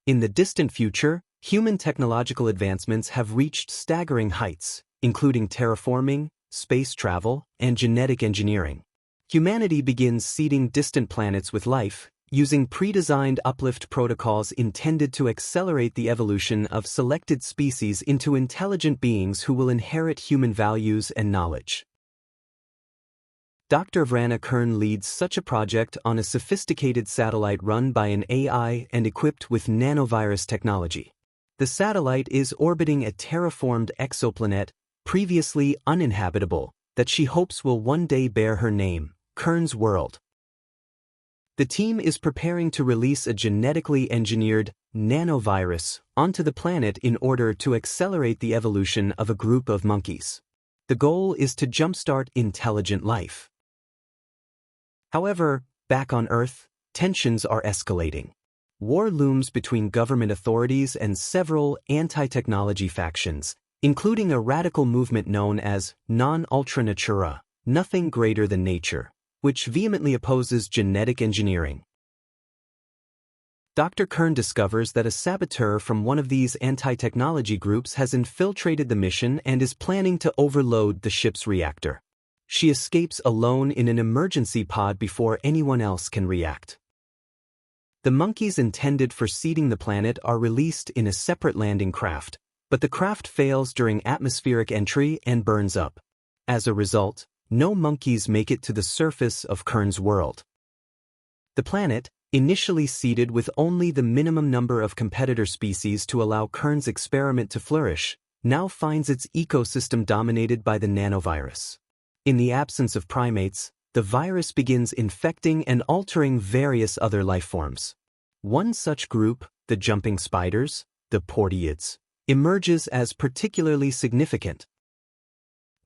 In the distant future, human technological advancements have reached staggering heights, including terraforming, space travel, and genetic engineering. Humanity begins seeding distant planets with life, using pre-designed uplift protocols intended to accelerate the evolution of selected species into intelligent beings who will inherit human values and knowledge. Dr. Vrana Kern leads such a project on a sophisticated satellite run by an AI and equipped with nanovirus technology. The satellite is orbiting a terraformed exoplanet, previously uninhabitable, that she hopes will one day bear her name, Kern's World. The team is preparing to release a genetically engineered nanovirus onto the planet in order to accelerate the evolution of a group of monkeys. The goal is to jumpstart intelligent life. However, back on Earth, tensions are escalating. War looms between government authorities and several anti-technology factions, including a radical movement known as non-ultra natura, nothing greater than nature, which vehemently opposes genetic engineering. Dr. Kern discovers that a saboteur from one of these anti-technology groups has infiltrated the mission and is planning to overload the ship's reactor. She escapes alone in an emergency pod before anyone else can react. The monkeys intended for seeding the planet are released in a separate landing craft, but the craft fails during atmospheric entry and burns up. As a result, no monkeys make it to the surface of Kern's world. The planet, initially seeded with only the minimum number of competitor species to allow Kern's experiment to flourish, now finds its ecosystem dominated by the nanovirus. In the absence of primates, the virus begins infecting and altering various other life forms. One such group, the jumping spiders, the portiids, emerges as particularly significant.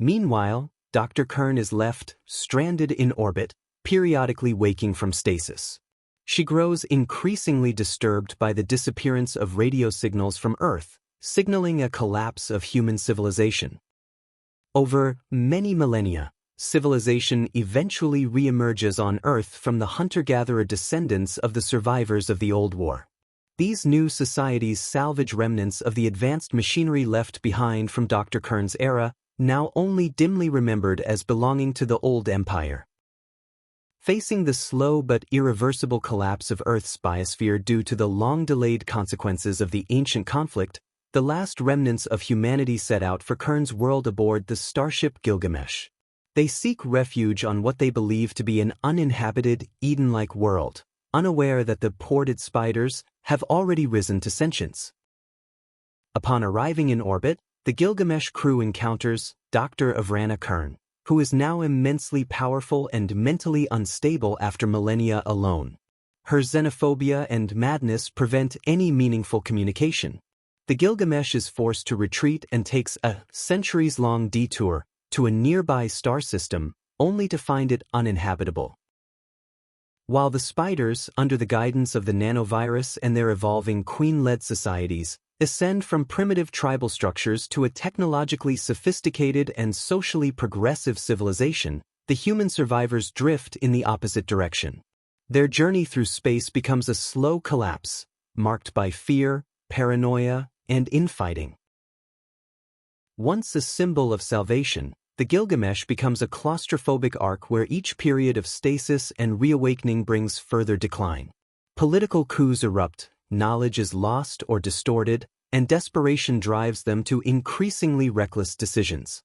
Meanwhile, Dr. Kern is left stranded in orbit, periodically waking from stasis. She grows increasingly disturbed by the disappearance of radio signals from Earth, signaling a collapse of human civilization. Over many millennia, civilization eventually re-emerges on Earth from the hunter-gatherer descendants of the survivors of the Old War. These new societies salvage remnants of the advanced machinery left behind from Dr. Kern's era, now only dimly remembered as belonging to the old empire. Facing the slow but irreversible collapse of Earth's biosphere due to the long-delayed consequences of the ancient conflict, the last remnants of humanity set out for Kern's world aboard the starship Gilgamesh. They seek refuge on what they believe to be an uninhabited, Eden-like world, unaware that the ported spiders have already risen to sentience. Upon arriving in orbit, the Gilgamesh crew encounters Dr. Vrana Kern, who is now immensely powerful and mentally unstable after millennia alone. Her xenophobia and madness prevent any meaningful communication. The Gilgamesh is forced to retreat and takes a centuries-long detour to a nearby star system, only to find it uninhabitable. While the spiders, under the guidance of the nanovirus and their evolving queen-led societies, ascend from primitive tribal structures to a technologically sophisticated and socially progressive civilization, the human survivors drift in the opposite direction. Their journey through space becomes a slow collapse, marked by fear, paranoia, and infighting. Once a symbol of salvation, the Gilgamesh becomes a claustrophobic arc where each period of stasis and reawakening brings further decline. Political coups erupt, knowledge is lost or distorted, and desperation drives them to increasingly reckless decisions.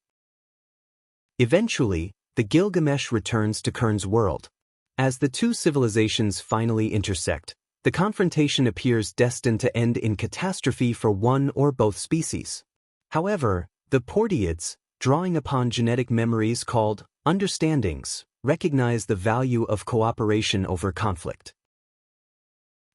Eventually, the Gilgamesh returns to Kern's world. As the two civilizations finally intersect, the confrontation appears destined to end in catastrophe for one or both species. However, the portiids, drawing upon genetic memories called understandings, recognize the value of cooperation over conflict.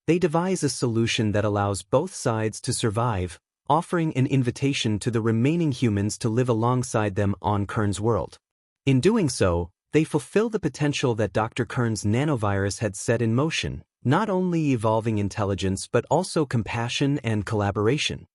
They devise a solution that allows both sides to survive, offering an invitation to the remaining humans to live alongside them on Kern's world. In doing so, they fulfill the potential that Dr. Kern's nanovirus had set in motion, not only evolving intelligence but also compassion and collaboration.